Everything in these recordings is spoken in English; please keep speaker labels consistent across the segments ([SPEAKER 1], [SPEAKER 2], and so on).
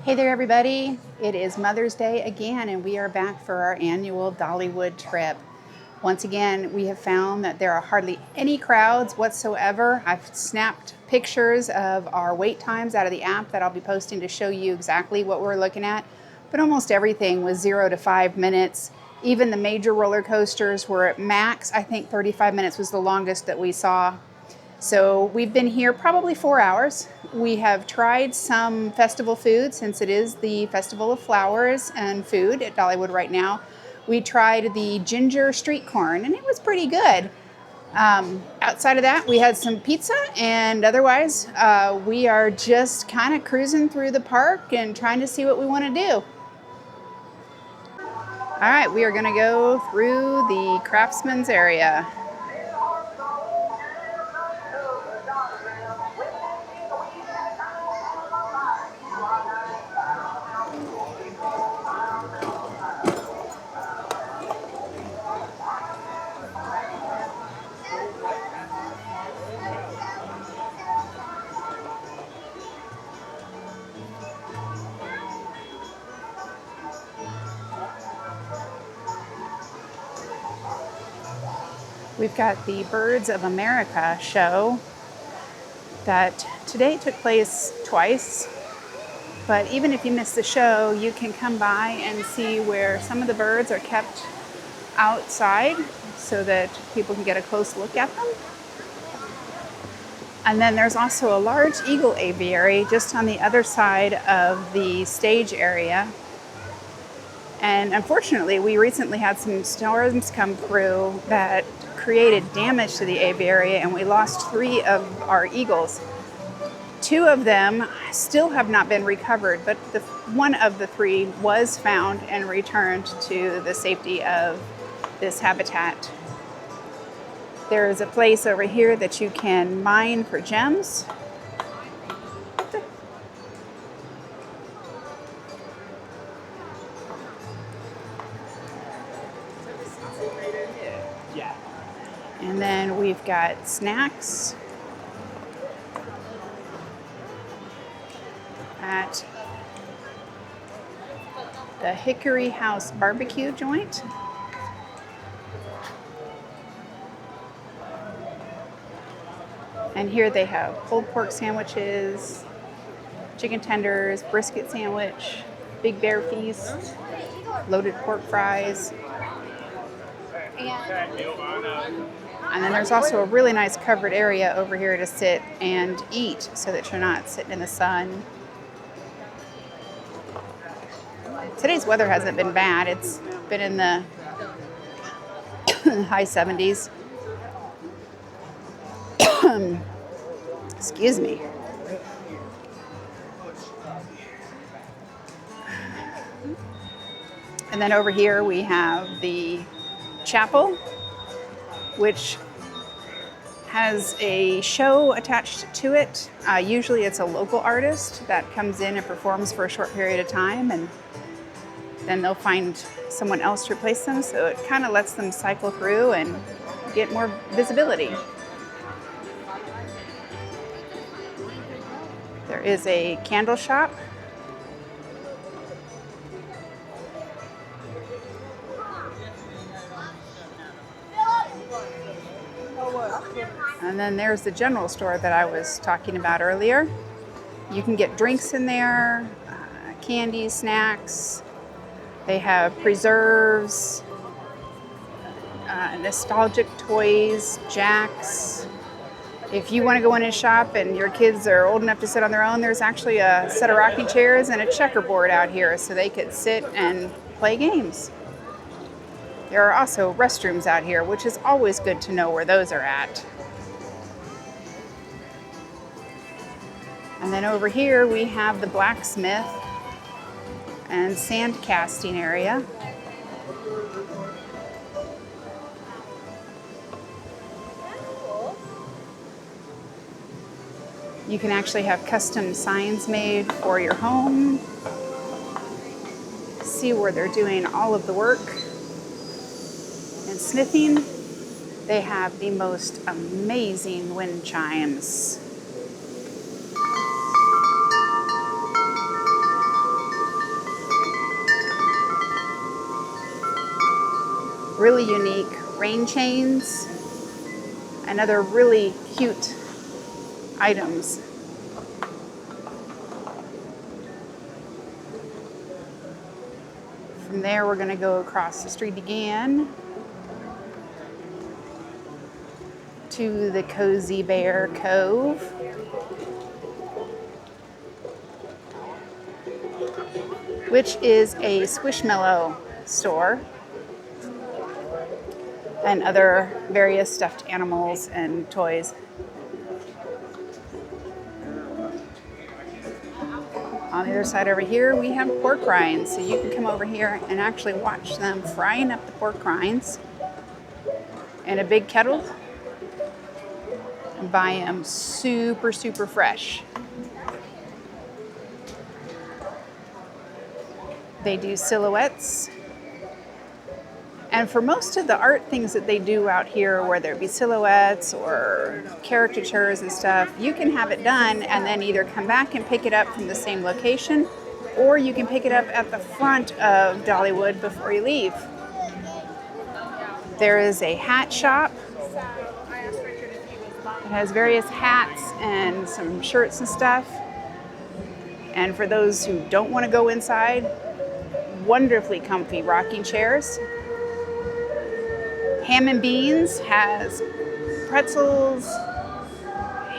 [SPEAKER 1] Hey there, everybody. It is Mother's Day again, and we are back for our annual Dollywood trip. Once again, we have found that there are hardly any crowds whatsoever. I've snapped pictures of our wait times out of the app that I'll be posting to show you exactly what we're looking at. But almost everything was 0 to 5 minutes. Even the major roller coasters were at max. I think 35 minutes was the longest that we saw. So we've been here probably 4 hours. We have tried some festival food since it is the Festival of Flowers and Food at Dollywood right now. We tried the ginger street corn and it was pretty good. Outside of that, we had some pizza, and otherwise we are just kind of cruising through the park and trying to see what we want to do. All right, we are going to go through the Craftsman's area. We've got the Birds of America show that today took place twice. But even if you miss the show, you can come by and see where some of the birds are kept outside so that people can get a close look at them. And then there's also a large eagle aviary just on the other side of the stage area. And unfortunately, we recently had some storms come through that created damage to the aviary, and we lost 3 of our eagles. 2 of them still have not been recovered, but one of the 3 was found and returned to the safety of this habitat. There's a place over here that you can mine for gems. And then we've got snacks at the Hickory House barbecue joint. And here they have pulled pork sandwiches, chicken tenders, brisket sandwich, Big Bear Feast, loaded pork fries. And then there's also a really nice covered area over here to sit and eat so that you're not sitting in the sun. Today's weather hasn't been bad. It's been in the high 70s. Excuse me. And then over here we have the chapel, which has a show attached to it. Usually it's a local artist that comes in and performs for a short period of time, and then they'll find someone else to replace them. So it kind of lets them cycle through and get more visibility. There is a candle shop. And then there's the general store that I was talking about earlier. You can get drinks in there, candy, snacks. They have preserves, nostalgic toys, jacks. If you want to go in and shop and your kids are old enough to sit on their own, there's actually a set of rocking chairs and a checkerboard out here so they could sit and play games. There are also restrooms out here, which is always good to know where those are at. And then over here we have the blacksmith and sand casting area. You can actually have custom signs made for your home. See where they're doing all of the work. And smithing, they have the most amazing wind chimes. really unique rain chains and other really cute items. From there, we're going to go across the street again to the Cozy Bear Cove. Which is a Squishmallow store and other various stuffed animals and toys. On the other side over here, we have pork rinds. So you can come over here and actually watch them frying up the pork rinds in a big kettle and buy them super, super fresh. They do silhouettes. And for most of the art things that they do out here, whether it be silhouettes or caricatures and stuff, you can have it done and then either come back and pick it up from the same location, or you can pick it up at the front of Dollywood before you leave. There is a hat shop. It has various hats and some shirts and stuff. And for those who don't want to go inside, wonderfully comfy rocking chairs. Ham and Beans has pretzels,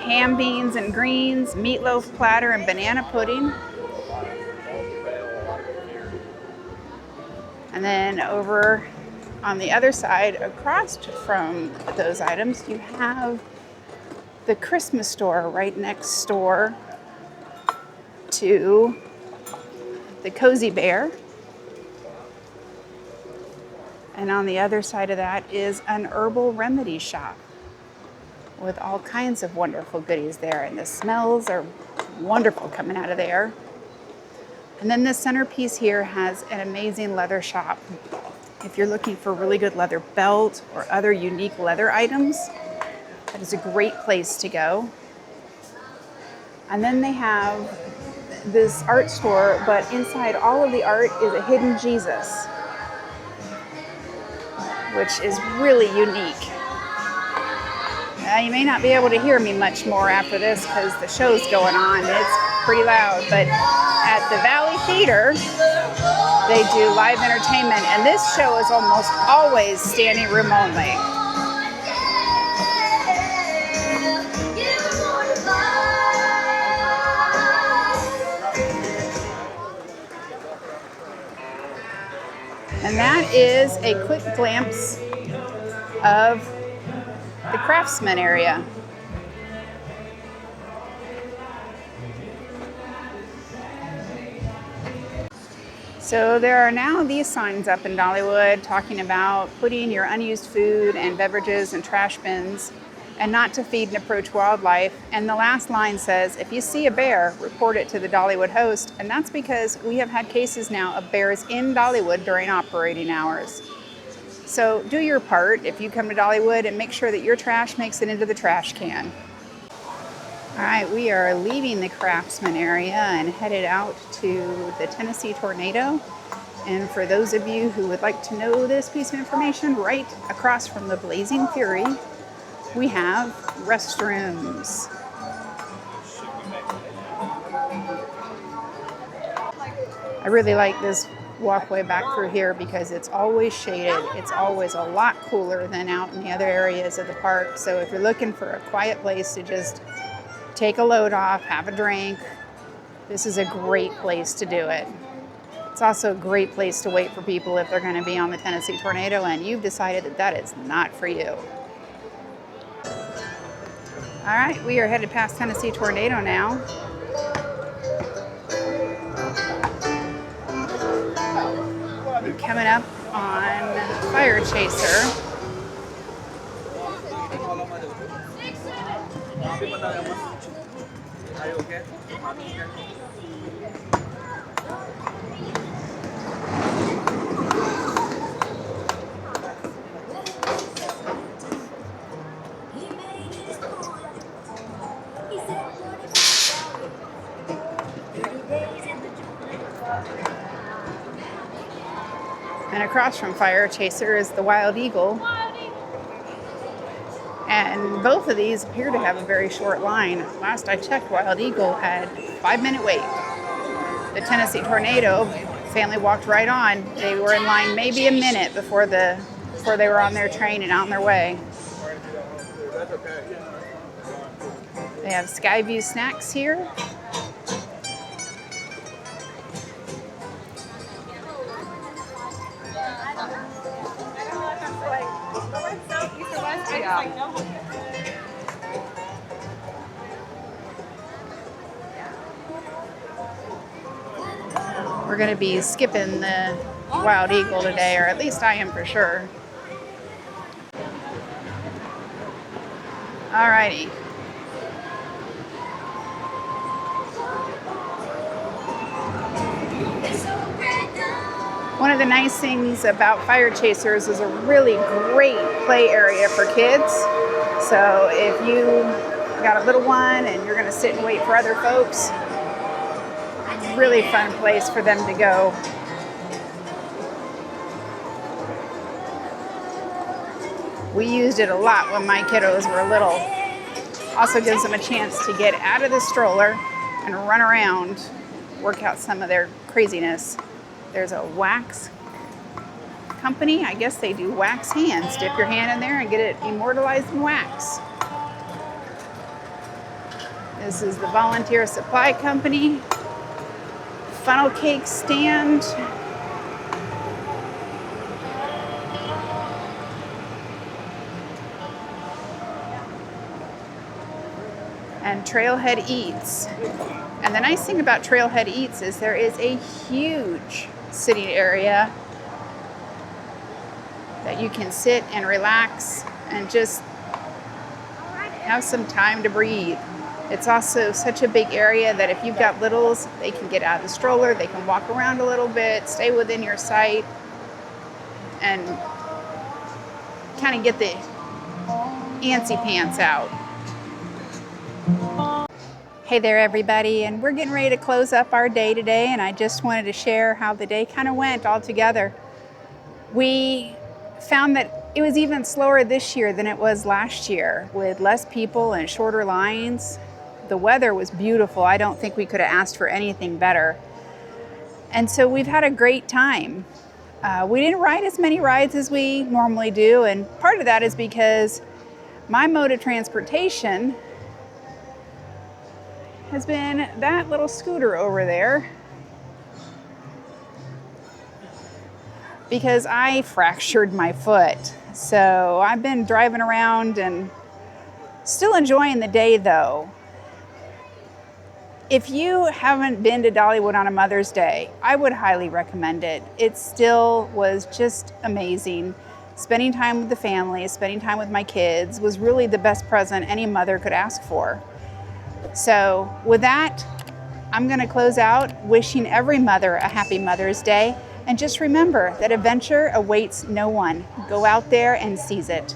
[SPEAKER 1] ham, beans, and greens, meatloaf platter, and banana pudding. And then over on the other side, across from those items, you have the Christmas store right next door to the Cozy Bear. And on the other side of that is an herbal remedy shop with all kinds of wonderful goodies there. And the smells are wonderful coming out of there. And then the centerpiece here has an amazing leather shop. If you're looking for a really good leather belt or other unique leather items, that is a great place to go. And then they have this art store, but inside all of the art is a hidden Jesus, which is really unique. You may not be able to hear me much more after this because the show's going on. It's pretty loud, but at the Valley Theater, they do live entertainment, and this show is almost always standing room only. And that is a quick glimpse of the Craftsman area. So there are now these signs up in Dollywood talking about putting your unused food and beverages in trash bins and not to feed and approach wildlife. And the last line says, if you see a bear, report it to the Dollywood host. And that's because we have had cases now of bears in Dollywood during operating hours. So do your part if you come to Dollywood and make sure that your trash makes it into the trash can. All right, we are leaving the Craftsman area and headed out to the Tennessee Tornado. And for those of you who would like to know this piece of information, right across from the Blazing Fury, we have restrooms. I really like this walkway back through here because it's always shaded. It's always a lot cooler than out in the other areas of the park. So if you're looking for a quiet place to just take a load off, have a drink, this is a great place to do it. It's also a great place to wait for people if they're going to be on the Tennessee Tornado and you've decided that that is not for you. All right, we are headed past Tennessee Tornado now. Coming up on Fire Chaser.
[SPEAKER 2] Are you okay?
[SPEAKER 1] And across from Fire Chaser is the Wild Eagle. And both of these appear to have a very short line. Last I checked, Wild Eagle had 5-minute wait. The Tennessee Tornado family walked right on. They were in line maybe a minute before they were on their train and on their way. They have Skyview snacks here. We're going to be skipping the Wild Eagle today, or at least I am for sure. Alrighty. One of the nice things about Fire Chasers is a really great play area for kids. So if you got a little one and you're going to sit and wait for other folks, really fun place for them to go. We used it a lot when my kiddos were little. Also gives them a chance to get out of the stroller and run around, work out some of their craziness. There's a wax company. I guess they do wax hands. Dip your hand in there and get it immortalized in wax. This is the Volunteer Supply Company. Funnel cake stand. And Trailhead Eats. And the nice thing about Trailhead Eats is there is a huge sitting area that you can sit and relax and just have some time to breathe. It's also such a big area that if you've got littles, they can get out of the stroller, they can walk around a little bit, stay within your sight, and kind of get the antsy pants out. Hey there, everybody, and we're getting ready to close up our day today, and I just wanted to share how the day kind of went all together. We found that it was even slower this year than it was last year, with less people and shorter lines. The weather was beautiful. I don't think we could have asked for anything better. And so we've had a great time. We didn't ride as many rides as we normally do, and part of that is because my mode of transportation has been that little scooter over there, because I fractured my foot. So I've been driving around and still enjoying the day though. If you haven't been to Dollywood on a Mother's Day, I would highly recommend it. It still was just amazing. Spending time with the family, spending time with my kids was really the best present any mother could ask for. So with that, I'm going to close out wishing every mother a happy Mother's Day. And just remember that adventure awaits no one. Go out there and seize it.